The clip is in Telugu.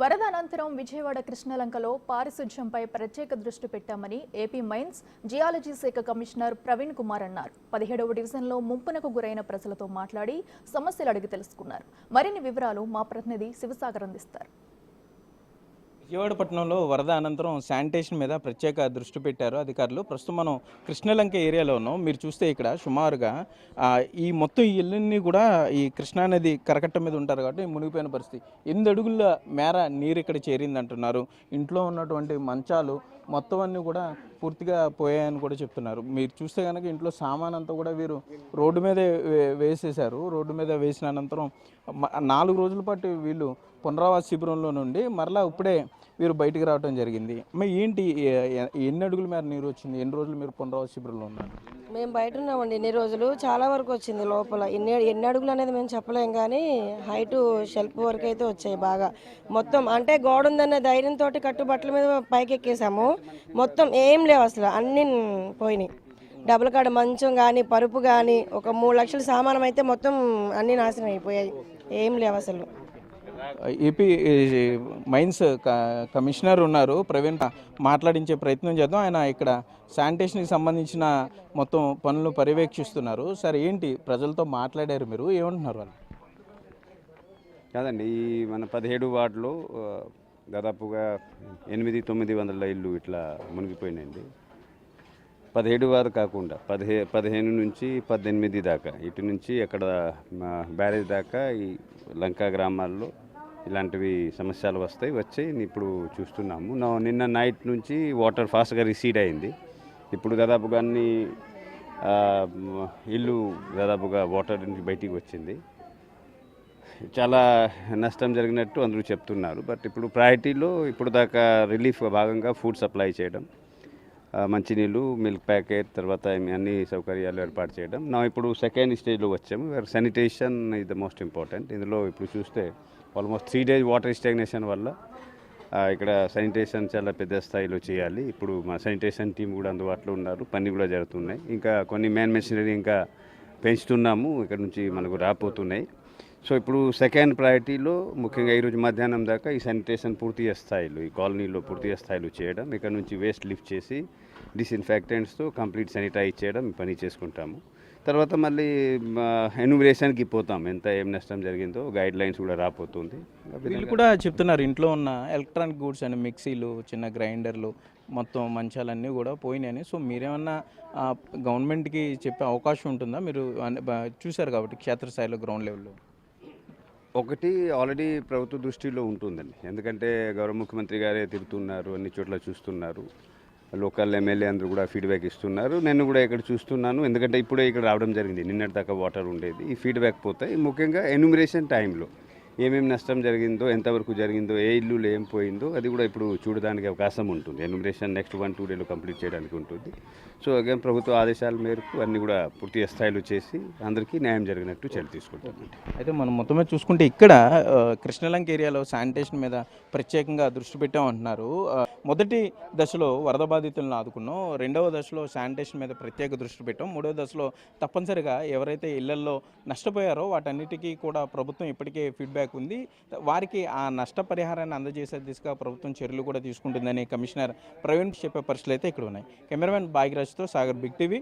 వరద అనంతరం విజయవాడ కృష్ణలంకలో పారిశుధ్యంపై ప్రత్యేక దృష్టి పెట్టామని ఏపీ మైన్స్ జియాలజీ శాఖ కమిషనర్ ప్రవీణ్ కుమార్ అన్నారు. 17వ డివిజన్లో ముంపునకు గురైన ప్రజలతో మాట్లాడి సమస్యలు అడిగి తెలుసుకున్నారు. మరిన్ని వివరాలు మా ప్రతినిధి శివసాగర్ అందిస్తారు. విజయవాడ పట్టణంలో వరద అనంతరం శానిటేషన్ మీద ప్రత్యేక దృష్టి పెట్టారు అధికారులు. ప్రస్తుతం మనం కృష్ణలంక ఏరియాలో ఉన్నాం. మీరు చూస్తే ఇక్కడ సుమారుగా ఈ మొత్తం ఇళ్ళన్నీ కూడా ఈ కృష్ణానది కరకట్ట మీద ఉంటారు కాబట్టి మునిగిపోయిన పరిస్థితి. 8 అడుగుల మేర నీరు ఇక్కడ చేరింది అంటున్నారు. ఇంట్లో ఉన్నటువంటి మంచాలు మొత్తం అన్నీ కూడా పూర్తిగా పోయాయని కూడా చెప్తున్నారు. మీరు చూస్తే కనుక ఇంట్లో సామాన్ అంతా కూడా వీరు రోడ్డు మీదే వేసేశారు. రోడ్డు మీద వేసిన అనంతరం 4 రోజుల పాటు వీళ్ళు పునరావాస శిబిరంలో నుండి మరలా ఇప్పుడే వీరు బయటికి రావడం జరిగింది. మరి ఏంటి ఎన్ని అడుగుల మేర నీరు వచ్చింది? ఎన్ని రోజులు మీరు పునరావాస శిబిరంలో ఉన్నారు? మేము బయట ఉన్నామండి. ఎన్ని రోజులు చాలా వరకు వచ్చింది లోపల. ఎన్ని అడుగులు అనేది మేము చెప్పలేం, కానీ హైటు షెల్ఫ్ వరకు అయితే వచ్చాయి బాగా. మొత్తం అంటే గోడ ఉందన్న ధైర్యంతో కట్టుబట్టల మీద పైకి ఎక్కేసాము. మొత్తం ఏం లేవు అసలు, అన్నీ పోయినాయి. డబుల్ కాడ మంచం కానీ పరుపు కానీ ఒక 3 లక్షల సామానం అయితే మొత్తం అన్నీ నాశనం అయిపోయాయి. ఏం లేవు అసలు. ఏపీ మైన్స్ కమిషనర్ ఉన్నారు ప్రవీణ్, మాట్లాడించే ప్రయత్నం చేద్దాం. ఆయన ఇక్కడ శానిటేషన్కి సంబంధించిన మొత్తం పనులు పర్యవేక్షిస్తున్నారు. సరే, ఏంటి ప్రజలతో మాట్లాడారు, మీరు ఏమంటున్నారు వాళ్ళు? కాదండి, ఈ మన 17 వార్డులో దాదాపుగా 800-900 ఇళ్ళు ఇట్లా మునిగిపోయినాయండి. 17 వారు కాకుండా 15 నుంచి 18 దాకా, ఇటు నుంచి అక్కడ బ్యారేజ్ దాకా ఈ లంకా గ్రామాల్లో ఇలాంటివి సమస్యలు వచ్చి ఇప్పుడు చూస్తున్నాము. నిన్న నైట్ నుంచి వాటర్ ఫాస్ట్గా రిసీడ్ అయింది. ఇప్పుడు దాదాపుగా అన్ని ఇల్లు దాదాపుగా వాటర్ నుంచి బయటికి వచ్చింది. చాలా నష్టం జరిగినట్టు అందరూ చెప్తున్నారు. బట్ ఇప్పుడు ప్రయారిటీలో ఇప్పుడు దాకా రిలీఫ్ భాగంగా ఫుడ్ సప్లై చేయడం, మంచినీళ్ళు, మిల్క్ ప్యాకెట్, తర్వాత అన్ని సౌకర్యాలు ఏర్పాటు చేయడం. ఇప్పుడు సెకండ్ స్టేజ్లో వచ్చాము. Sanitation is the most important. ఇందులో ఇప్పుడు చూస్తే ఆల్మోస్ట్ 3 days వాటర్ స్టాగ్నేషన్ వల్ల ఇక్కడ శానిటేషన్ చాలా పెద్ద స్థాయిలో చేయాలి. ఇప్పుడు మా శానిటేషన్ టీం కూడా అందుబాటులో ఉన్నారు. పని కూడా జరుగుతున్నాయి. ఇంకా కొన్ని మ్యాన్ మెషినరీ ఇంకా పెంచుతున్నాము, ఇక్కడ నుంచి మనకు రాపోతున్నాయి. సో ఇప్పుడు సెకండ్ ప్రయారిటీలో ముఖ్యంగా ఈరోజు మధ్యాహ్నం దాకా ఈ శానిటేషన్ పూర్తిగా స్థాయిలో ఈ కాలనీలో పూర్తిగా స్థాయిలో చేయడం, ఇక్కడ నుంచి వేస్ట్ లిఫ్ట్ చేసి డిస్ఇన్ఫెక్టెంట్స్తో కంప్లీట్ శానిటైజ్ చేయడం పని చేసుకుంటాము. తర్వాత మళ్ళీ ఎన్యూమరేషన్కి పోతాం, ఏం నష్టం జరిగిందో గైడ్ లైన్స్ కూడా రాపోతుంది. వీళ్ళు కూడా చెప్తున్నారు ఇంట్లో ఉన్న ఎలక్ట్రానిక్ గూడ్స్ అండ్ మిక్సీలు, చిన్న గ్రైండర్లు, మొత్తం మంచాలన్నీ కూడా పోయినాయని. సో మీరేమన్నా గవర్నమెంట్కి చెప్పే అవకాశం ఉంటుందా? మీరు చూశారు కాబట్టి క్షేత్రస్థాయిలో గ్రౌండ్ లెవెల్లో. ఒకటి ఆల్రెడీ ప్రభుత్వ దృష్టిలో ఉంటుందండి. ఎందుకంటే గౌరవ ముఖ్యమంత్రి గారే తిరుగుతున్నారు, అన్ని చోట్ల చూస్తున్నారు. లోకల్ ఎమ్మెల్యే అందరూ కూడా ఫీడ్బ్యాక్ ఇస్తున్నారు. నేను కూడా ఇక్కడ చూస్తున్నాను. ఎందుకంటే ఇప్పుడే ఇక్కడ రావడం జరిగింది. నిన్నటి దాకా వాటర్ ఉండేది. ఈ ఫీడ్బ్యాక్ పోతాయి. ముఖ్యంగా ఎన్యూమరేషన్ టైంలో ఏమేమి నష్టం జరిగిందో, ఎంతవరకు జరిగిందో, ఏ ఇల్లు ఏం పోయిందో అది కూడా ఇప్పుడు చూడడానికి అవకాశం ఉంటుంది. ఎన్యూమరేషన్ నెక్స్ట్ 1-2 days కంప్లీట్ చేయడానికి ఉంటుంది. సో అగైన్ ప్రభుత్వ ఆదేశాల మేరకు అన్నీ కూడా పూర్తి స్థాయిలో చేసి అందరికీ న్యాయం జరిగినట్టు చర్య తీసుకుంటాం. అయితే మనం మొత్తమే చూసుకుంటే ఇక్కడ కృష్ణలంక ఏరియాలో శానిటేషన్ మీద ప్రత్యేకంగా దృష్టి పెట్టామంటున్నారు. మొదటి దశలో వరద బాధితులను ఆదుకున్నాం, 2వ దశలో శానిటేషన్ మీద ప్రత్యేక దృష్టి పెట్టాం, 3వ దశలో తప్పనిసరిగా ఎవరైతే ఇళ్లల్లో నష్టపోయారో వాటన్నిటికీ కూడా ప్రభుత్వం ఇప్పటికే ఫీడ్బ్యాక్ ఉంది. వారికి ఆ నష్టపరిహారాన్ని అందజేసే దిశగా ప్రభుత్వం చర్యలు కూడా తీసుకుంటుందని కమిషనర్ ప్రవీణ్ చెప్పే పరిస్థితులు అయితే ఇక్కడ ఉన్నాయి. కెమెరామెన్ భాగ్యరాజ్తో సాగర్, బిగ్ టీవీ.